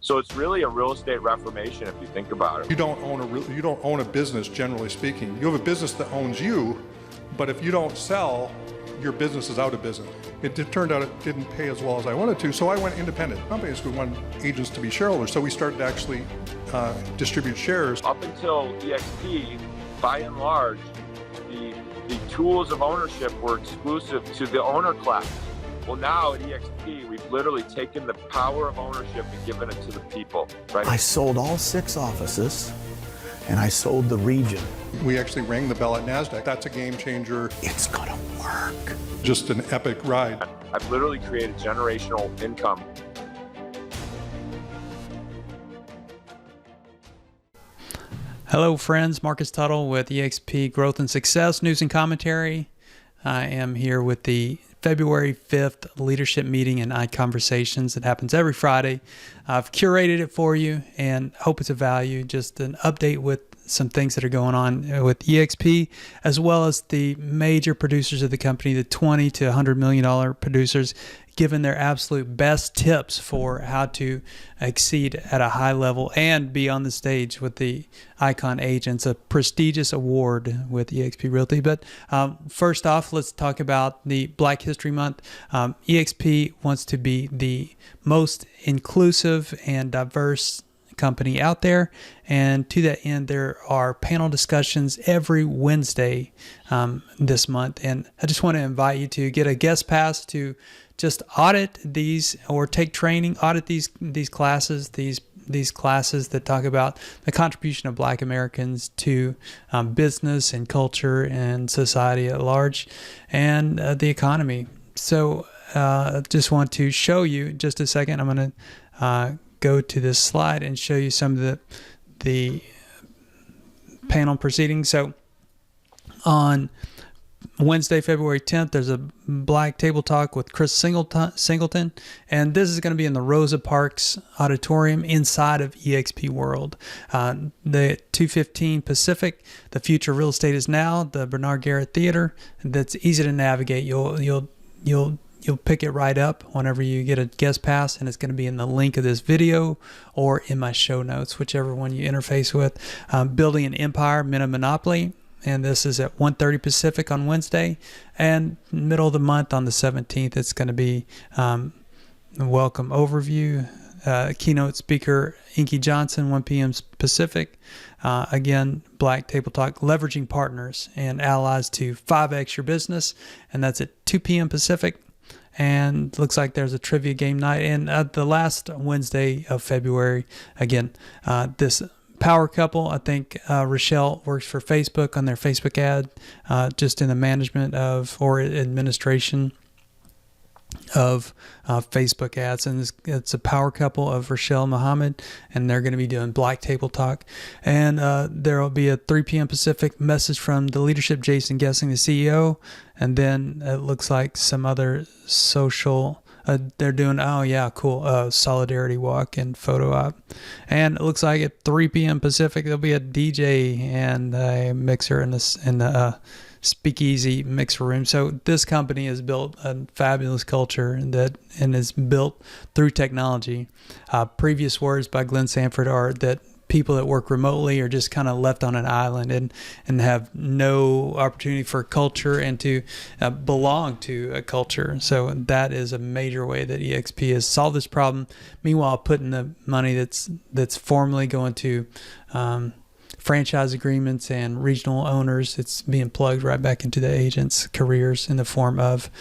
So it's really a real estate reformation if you think about it. You don't own a business, generally speaking. You have a business that owns you, but if you don't sell, your business is out of business. It turned out it didn't pay as well as I wanted to, so I went independent. Companies, we want agents to be shareholders, so we started to actually distribute shares. Up until EXP, by and large, the tools of ownership were exclusive to the owner class. Well, now at EXP, we've literally taken the power of ownership and given it to the people, right? I sold all 6 offices, and I sold the region. We actually rang the bell at NASDAQ. That's a game changer. It's gonna work. Just an epic ride. I've literally created generational income. Hello friends, Marcus Tuttle with EXP Growth and Success News and Commentary. I am here with the February 5th leadership meeting in ICONversations. It happens every Friday. I've curated it for you and hope it's of value. Just an update with some things that are going on with EXP, as well as the major producers of the company, the $20 to $100 million producers, giving their absolute best tips for how to exceed at a high level and be on the stage with the Icon Agents, a prestigious award with eXp Realty. But first off, let's talk about the Black History Month. eXp wants to be the most inclusive and diverse company out there, and to that end there are panel discussions every Wednesday this month, and I just want to invite you to get a guest pass to just audit these or take training, audit these classes, these classes that talk about the contribution of Black Americans to business and culture and society at large, and the economy. So just want to show you just a second. I'm going to go to this slide and show you some of the panel proceedings. So on Wednesday, February 10th, there's a Black Table Talk with Chris Singleton, and this is going to be in the Rosa Parks Auditorium inside of EXP World. The 215 Pacific, The Future of Real Estate is Now, the Bernard Garrett Theater. That's easy to navigate. You'll pick it right up whenever you get a guest pass, and it's going to be in the link of this video or in my show notes, whichever one you interface with. Building an Empire, Men of Monopoly, and this is at 1:30 Pacific on Wednesday. And middle of the month on the 17th, it's going to be a welcome overview. Keynote speaker Inky Johnson, 1 p.m. Pacific. Again, Black Table Talk, leveraging partners and allies to 5X your business, and that's at 2 p.m. Pacific. And looks like there's a trivia game night. And the last Wednesday of February, again, this power couple, I think Rochelle works for Facebook on their Facebook ad, just in the management of or administration of Facebook ads, and it's a power couple of Rochelle Muhammad, and they're going to be doing Black Table Talk. And there will be a 3 p.m. Pacific message from the leadership, Jason Gessing, the CEO, and then it looks like some other social. They're doing solidarity walk and photo op, and it looks like at 3 p.m. Pacific there'll be a DJ and a mixer in the speakeasy mixer room. So this company has built a fabulous culture and is built through technology. Previous words by Glenn Sanford are that people that work remotely are just kind of left on an island and have no opportunity for culture and to belong to a culture. So that is a major way that EXP has solved this problem. Meanwhile, putting the money that's formally going to franchise agreements and regional owners, it's being plugged right back into the agents' careers in the form of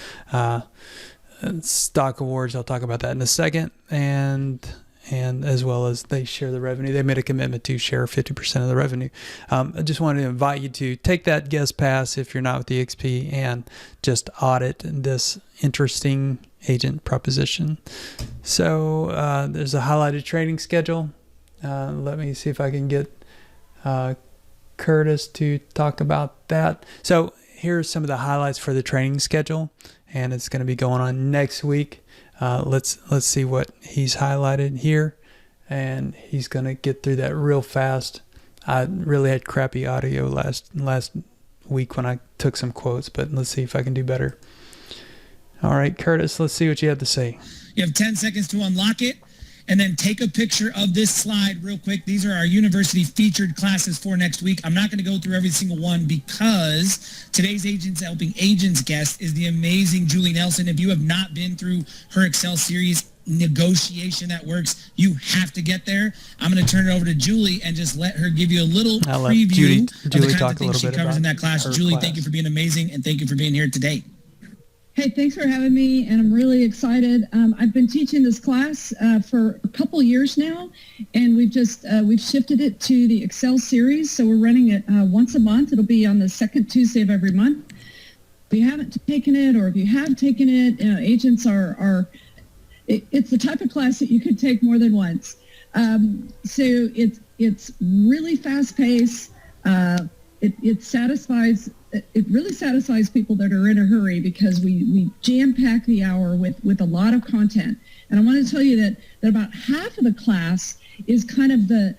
stock awards. I'll talk about that in a second. And as well as they share the revenue. They made a commitment to share 50% of the revenue. I just wanted to invite you to take that guest pass if you're not with EXP and just audit this interesting agent proposition. So there's a highlighted trading schedule. Let me see if I can get Curtis to talk about that. So here's some of the highlights for the training schedule, and it's going to be going on next week. Let's see what he's highlighted here, and he's going to get through that real fast. I really had crappy audio last week when I took some quotes, but let's see if I can do better. All right, Curtis, let's see what you have to say. You have 10 seconds to unlock it, and then take a picture of this slide real quick. These are our university featured classes for next week. I'm not going to go through every single one because today's Agents Helping Agents guest is the amazing Julie Nelson. If you have not been through her Excel series, Negotiation That Works, you have to get there. I'm going to turn it over to Julie and just let her give you a little preview of the kinds of things she covers in that class. Julie, thank you for being amazing, and thank you for being here today. Hey, thanks for having me, and I'm really excited. I've been teaching this class for a couple years now, and we've shifted it to the Excel series, so we're running it once a month. It'll be on the second Tuesday of every month. If you haven't taken it, or if you have taken it, agents it's the type of class that you could take more than once. So it's really fast-paced. It really satisfies people that are in a hurry because we jam-pack the hour with a lot of content. And I want to tell you that about half of the class is kind of the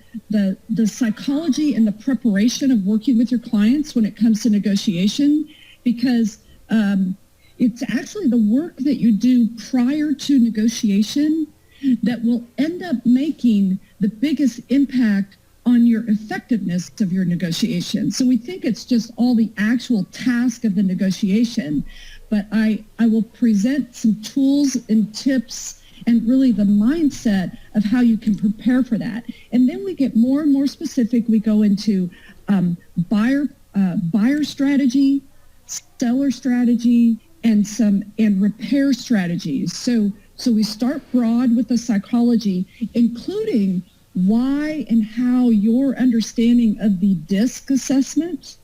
psychology and the preparation of working with your clients when it comes to negotiation, because it's actually the work that you do prior to negotiation that will end up making the biggest impact on your effectiveness of your negotiation. So we think it's just all the actual task of the negotiation, but I will present some tools and tips and really the mindset of how you can prepare for that. And then we get more and more specific. We go into buyer strategy, seller strategy, and repair strategies. So we start broad with the psychology, including why and how your understanding of the DISC assessment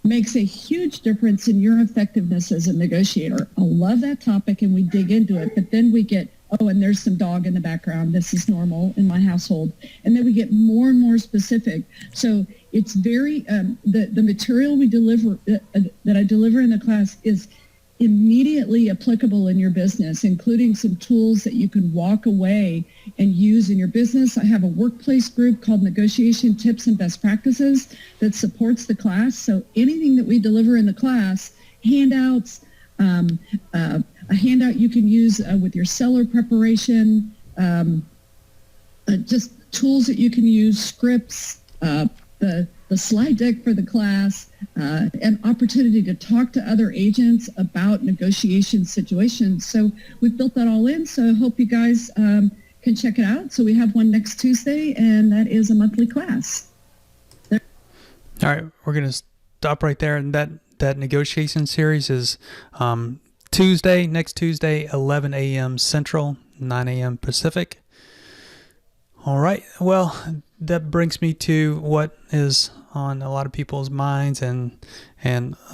makes a huge difference in your effectiveness as a negotiator. I love that topic, and we dig into it, but then we get, and there's some dog in the background. This is normal in my household. And then we get more and more specific. So it's very, the material we deliver, that I deliver in the class is immediately applicable in your business, including some tools that you can walk away and use in your business. I have a workplace group called Negotiation Tips and Best Practices that supports the class. So anything that we deliver in the class, handouts, a handout you can use with your seller preparation, just tools that you can use, scripts, the slide deck for the class, an opportunity to talk to other agents about negotiation situations. So we've built that all in. So I hope you guys can check it out. So we have one next Tuesday, and that is a monthly class. All right, we're going to stop right there. And that negotiation series is next Tuesday, 11 a.m. Central, 9 a.m. Pacific. All right, well, that brings me to what is on a lot of people's minds and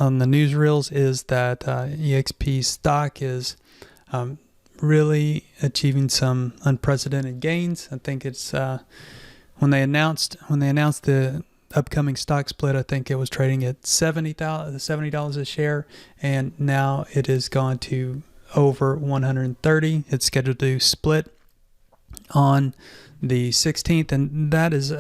on the newsreels is that EXP stock is really achieving some unprecedented gains. I think it's when they announced the upcoming stock split, I think it was trading at $70 a share, and now it has gone to over 130. It's scheduled to split on the 16th, and that has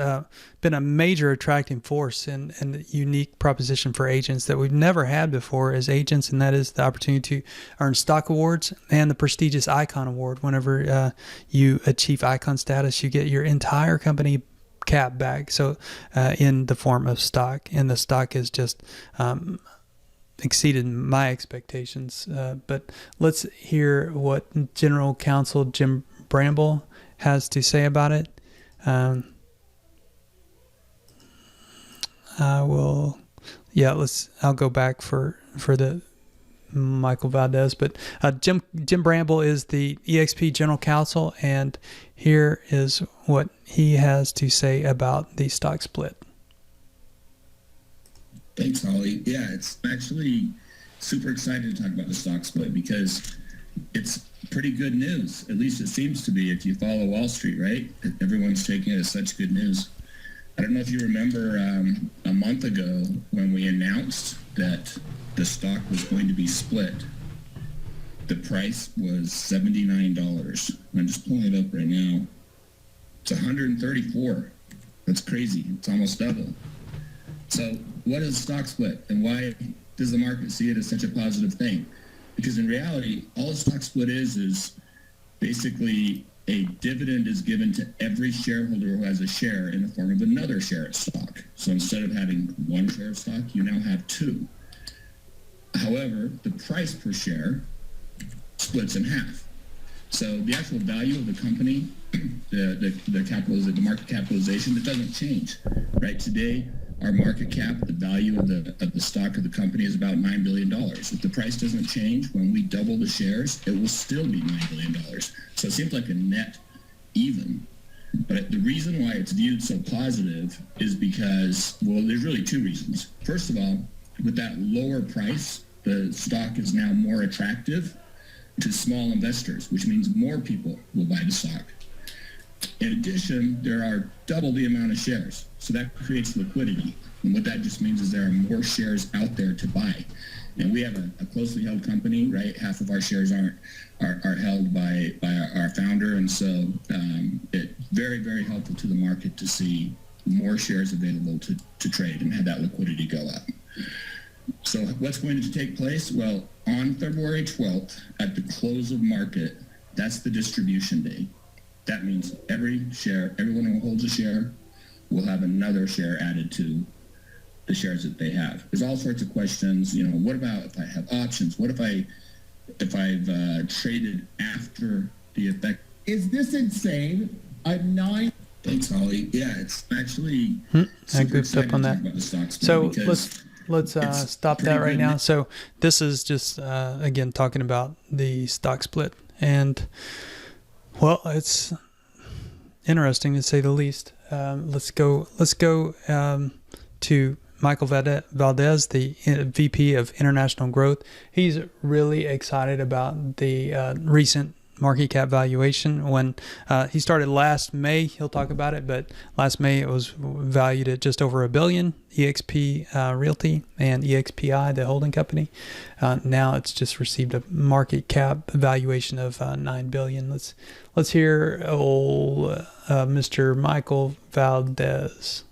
been a major attracting force and a unique proposition for agents that we've never had before as agents, and that is the opportunity to earn stock awards and the prestigious ICON award. Whenever you achieve ICON status, you get your entire company cap back, so in the form of stock, and the stock has just exceeded my expectations. But let's hear what General Counsel Jim Bramble has to say about it. I'll go back for the Michael Valdes, but Jim Bramble is the EXP General Counsel, and here is what he has to say about the stock split. Thanks, Holly. Yeah, it's actually super excited to talk about the stock split because it's pretty good news. At least it seems to be if you follow Wall Street, right? Everyone's taking it as such good news. I don't know if you remember a month ago when we announced that the stock was going to be split. The price was $79. I'm just pulling it up right now. It's $134. That's crazy. It's almost double. So what is a stock split, and why does the market see it as such a positive thing? Because in reality, all a stock split is basically a dividend is given to every shareholder who has a share in the form of another share of stock. So instead of having one share of stock, you now have two. However, the price per share splits in half. So the actual value of the company, the market capitalization, it doesn't change, right? Today, our market cap, the value of the stock of the company is about $9 billion. If the price doesn't change, when we double the shares, it will still be $9 billion. So it seems like a net even. But the reason why it's viewed so positive is because, well, there's really two reasons. First of all, with that lower price, the stock is now more attractive to small investors, which means more people will buy the stock. In addition, there are double the amount of shares, so that creates liquidity. And what that just means is there are more shares out there to buy. And we have a closely held company, right? Half of our shares are held by our founder, and so it's very, very helpful to the market to see more shares available to trade and have that liquidity go up. So what's going to take place? Well, on February 12th, at the close of market, that's the distribution day. That means everyone who holds a share will have another share added to the shares that they have. There's all sorts of questions. What about if I have options? What if I've traded after the effect? Is this insane? Thanks, Holly. Yeah, it's actually I goofed up on that. about the stock split So because let's it's stop pretty that right good now. news. So this is just again talking about the stock split, and well, it's interesting to say the least. Let's go to Michael Valdes, the VP of International Growth. He's really excited about the recent market cap valuation. When he started last May, he'll talk about it, but last May it was valued at just over $1 billion, EXP Realty and EXPI, the holding company. Now it's just received a market cap valuation of $9 billion. Let's hear old Mr. Michael Valdes.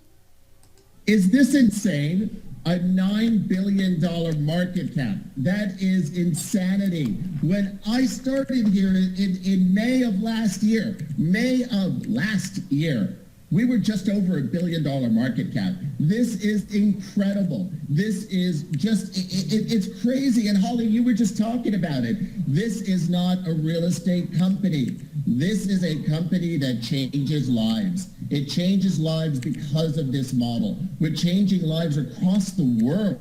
Is this insane? A $9 billion market cap. That is insanity. When I started here in May of last year, we were just over $1 billion market cap. This is incredible. This is just, it's crazy. And Holly, you were just talking about it. This is not a real estate company. This is a company that changes lives. It changes lives because of this model. We're changing lives across the world.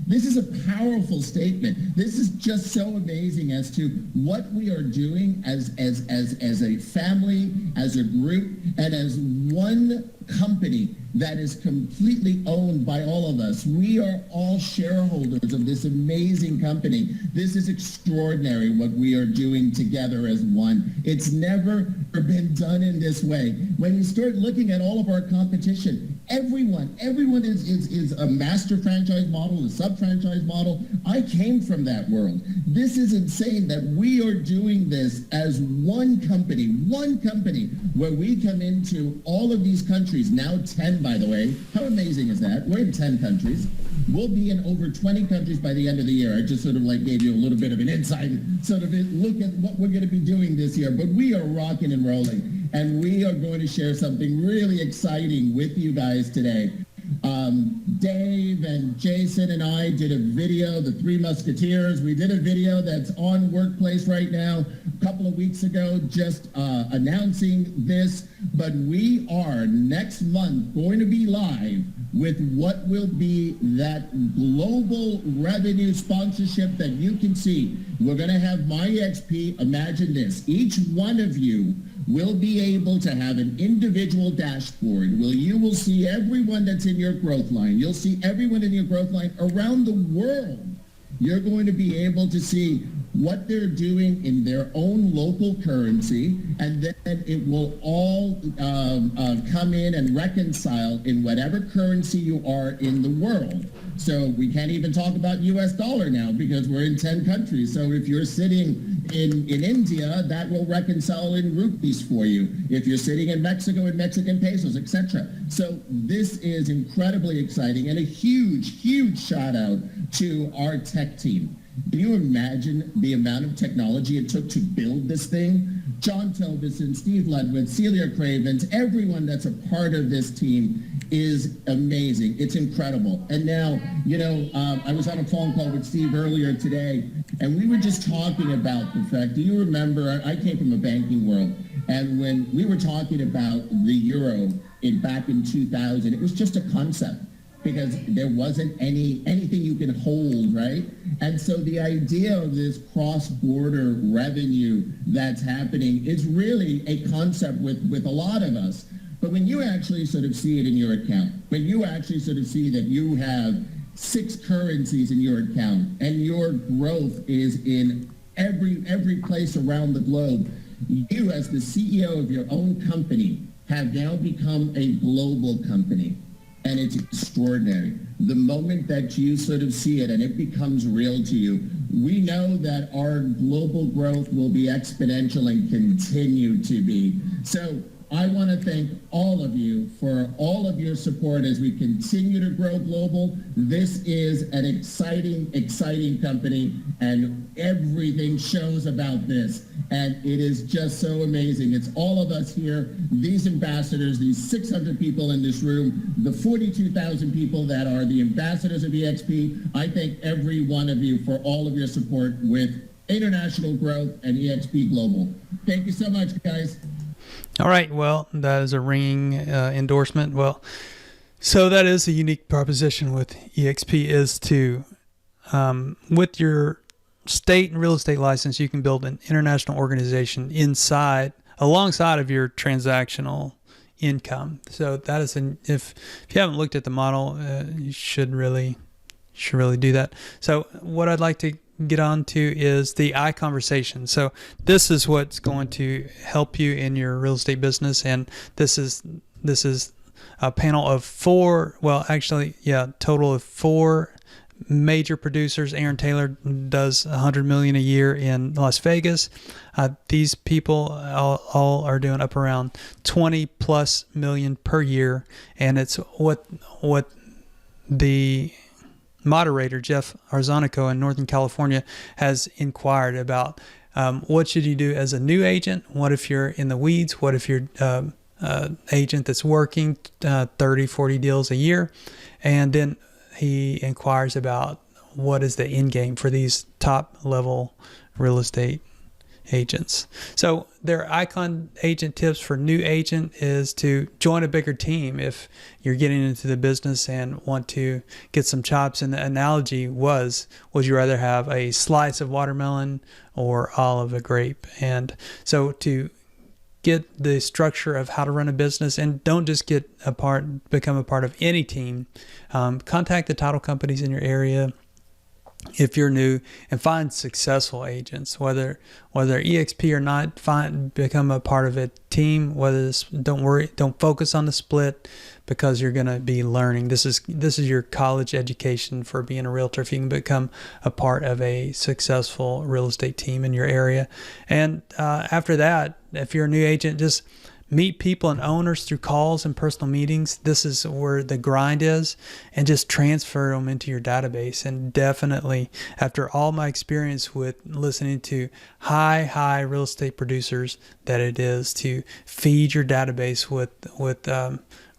This is a powerful statement. This is just so amazing as to what we are doing as a family, as a group, and as one company that is completely owned by all of us. We are all shareholders of this amazing company. This is extraordinary what we are doing together as one. It's never been done in this way. When you start looking at all of our competition, everyone is a master franchise model, a sub-franchise model. I came from that world. This is insane that we are doing this as one company where we come into all of these countries, now 10 by the way. How amazing is that? We're in 10 countries. We'll be in over 20 countries by the end of the year. I just sort of gave you a little bit of an insight, sort of look at what we're going to be doing this year. But we are rocking and rolling, and we are going to share something really exciting with you guys today. Dave and Jason and I did a video, the Three Musketeers. We did a video that's on Workplace right now a couple of weeks ago, just announcing this. But we are next month going to be live with what will be that global revenue sponsorship that you can see. We're going to have My EXP. Imagine this. Each one of you will be able to have an individual dashboard where you will see everyone that's in your growth line. You'll see everyone in your growth line around the world. You're going to be able to see what they're doing in their own local currency, and then it will all come in and reconcile in whatever currency you are in the world. So we can't even talk about US dollar now because we're in 10 countries. So if you're sitting in India, that will reconcile in rupees for you. If you're sitting in Mexico, in Mexican pesos, etc. So this is incredibly exciting, and a huge, huge shout out to our tech team. Can you imagine the amount of technology it took to build this thing? John Tobison, Steve Ludwig, Celia Cravens, everyone that's a part of this team is amazing. It's incredible. And now, I was on a phone call with Steve earlier today, and we were just talking about the fact, do you remember, I came from a banking world, and when we were talking about the euro back in 2000, it was just a concept, because there wasn't anything you can hold, right? And so the idea of this cross-border revenue that's happening is really a concept with a lot of us. But when you actually sort of see it in your account, when you actually sort of see that you have 6 currencies in your account and your growth is in every place around the globe, you as the CEO of your own company have now become a global company. And it's extraordinary. The moment that you sort of see it and it becomes real to you, we know that our global growth will be exponential and continue to be. So I want to thank all of you for all of your support as we continue to grow global. This is an exciting company, and everything shows about this. And it is just so amazing. It's all of us here, these ambassadors, these 600 people in this room, the 42,000 people that are the ambassadors of EXP. I thank every one of you for all of your support with international growth and EXP Global. Thank you so much, guys. All right. Well, that is a ringing endorsement. Well, so that is a unique proposition with EXP is to, with your state and real estate license, you can build an international organization alongside of your transactional income. So that is if you haven't looked at the model, you should really do that. So what I'd like to get on to is the ICONversation. So this is what's going to help you in your real estate business, and this is a panel of total of 4 major producers. Aaron Taylor does $100 million a year in Las Vegas. These people all are doing up around $20+ million per year, and it's what the moderator Jeff Arzonico in Northern California has inquired about. What should you do as a new agent? What if you're in the weeds? What if you're agent that's working 30, 40 deals a year? And then he inquires about what is the end game for these top level real estate agents. So their Icon agent tips for new agent is to join a bigger team if you're getting into the business and want to get some chops. And the analogy was, would you rather have a slice of watermelon or all of a grape? And so to get the structure of how to run a business, and don't just become a part of any team. Contact the title companies in your area if you're new, and find successful agents, whether EXP or not. Become a part of a team. Don't focus on the split, because you're going to be learning. This is your college education for being a realtor. If you can become a part of a successful real estate team in your area, and after that, if you're a new agent, just meet people and owners through calls and personal meetings. This is where the grind is, and just transfer them into your database. And definitely, after all my experience with listening to high real estate producers, that it is to feed your database with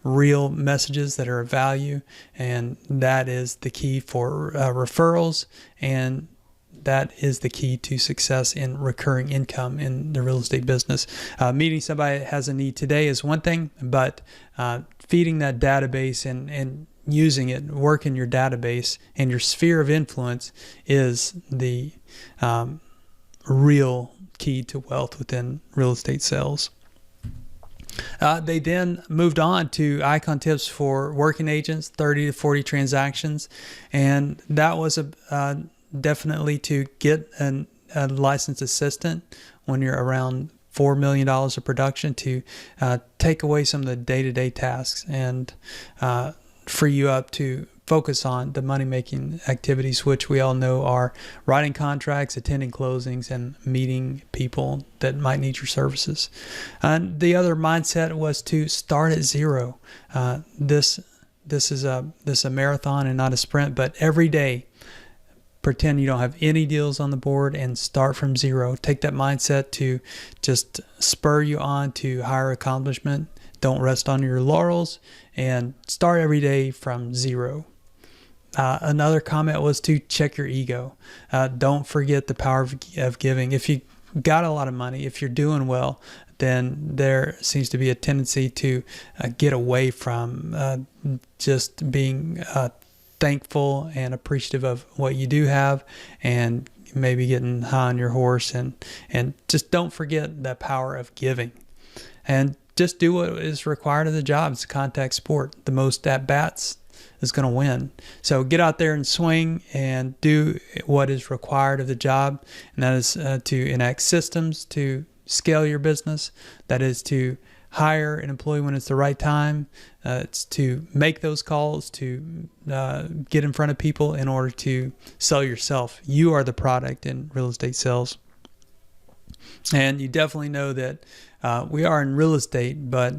real messages that are of value. And that is the key for referrals, and that is the key to success in recurring income in the real estate business. Meeting somebody that has a need today is one thing, but feeding that database and using it, working your database and your sphere of influence is the real key to wealth within real estate sales. They then moved on to Icon tips for working agents, 30 to 40 transactions, and that was definitely to get a licensed assistant when you're around $4 million of production, to take away some of the day-to-day tasks and free you up to focus on the money-making activities, which we all know are writing contracts, attending closings, and meeting people that might need your services. And the other mindset was to start at zero. This is a marathon and not a sprint, but every day pretend you don't have any deals on the board and start from zero. Take that mindset to just spur you on to higher accomplishment. Don't rest on your laurels and start every day from zero. Another comment was to check your ego. Don't forget the power of giving. If you got a lot of money, if you're doing well, then there seems to be a tendency to get away from just being thankful and appreciative of what you do have, and maybe getting high on your horse, and just don't forget the power of giving, and just do what is required of the job. It's a contact sport. The most at bats is going to win. So get out there and swing and do what is required of the job, and that is to enact systems to scale your business. That is to hire an employee when it's the right time. It's to make those calls, to get in front of people in order to sell yourself. You are the product in real estate sales. And you definitely know that we are in real estate, but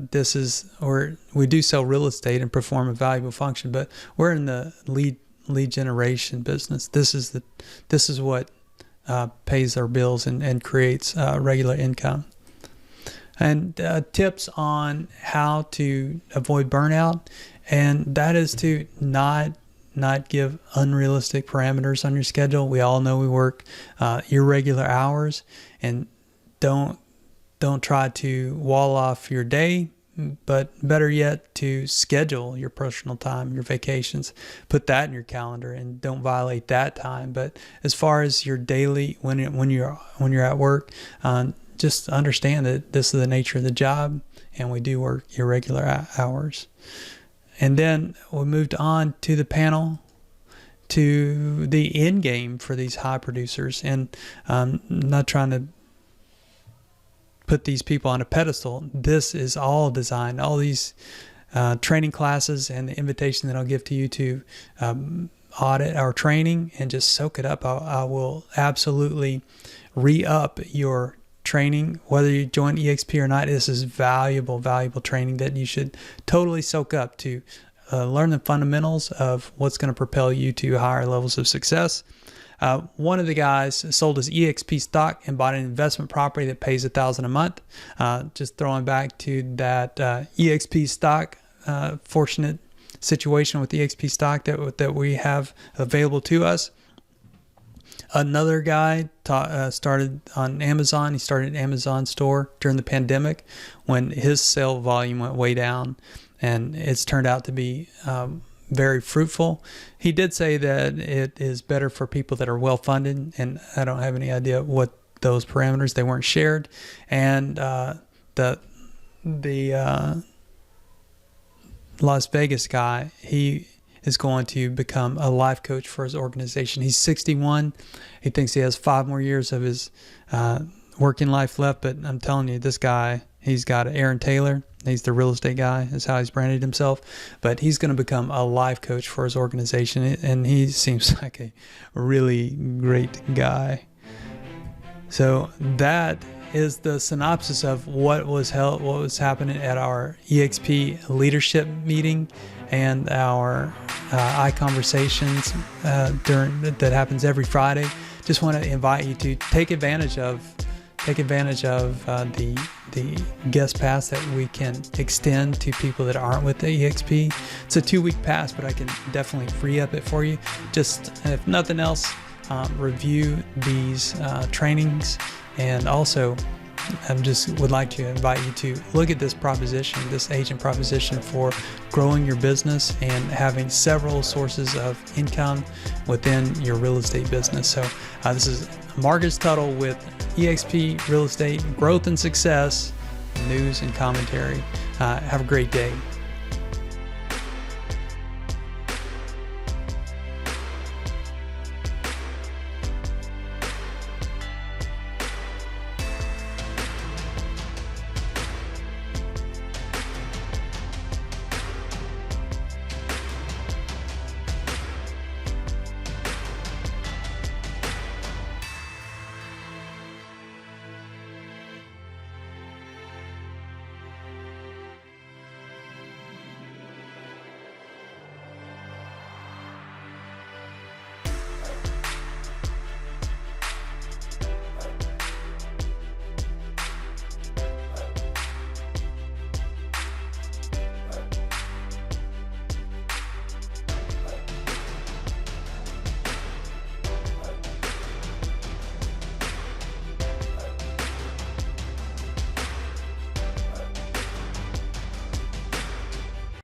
we do sell real estate and perform a valuable function, but we're in the lead generation business. This is what pays our bills and creates regular income. And tips on how to avoid burnout, and that is to not give unrealistic parameters on your schedule. We all know we work irregular hours, and don't try to wall off your day, but better yet, to schedule your personal time, your vacations. Put that in your calendar and don't violate that time. But as far as your daily, when you're at work, just understand that this is the nature of the job, and we do work irregular hours. And then we moved on to the panel, to the end game for these high producers. And I'm not trying to put these people on a pedestal. This is all designed, all these training classes and the invitation that I'll give to you to audit our training and just soak it up. I will absolutely re-up your training, whether you join EXP or not. This is valuable training that you should totally soak up to learn the fundamentals of what's going to propel you to higher levels of success. One of the guys sold his EXP stock and bought an investment property that pays $1,000 a month. Just throwing back to that EXP stock, fortunate situation with EXP stock that we have available to us. Another guy started on Amazon. He started an Amazon store during the pandemic when his sale volume went way down, and it's turned out to be very fruitful. He did say that it is better for people that are well funded, and I don't have any idea what those parameters, they weren't shared. And the Las Vegas guy, he is going to become a life coach for his organization. He's 61. He thinks he has 5 more years of his working life left, but I'm telling you, this guy, he's got Aaron Taylor. He's the real estate guy, is how he's branded himself. But he's going to become a life coach for his organization, and he seems like a really great guy. So that is the synopsis of what was happening at our EXP leadership meeting and our ICONversations that happens every Friday. Just want to invite you to take advantage of the guest pass that we can extend to people that aren't with the EXP. It's a 2-week pass, but I can definitely free up it for you. Just, if nothing else, review these trainings, and also I just would like to invite you to look at this proposition, this agent proposition for growing your business and having several sources of income within your real estate business. So this is Marcus Tuttle with EXP Real Estate Growth and Success News and Commentary. Have a great day.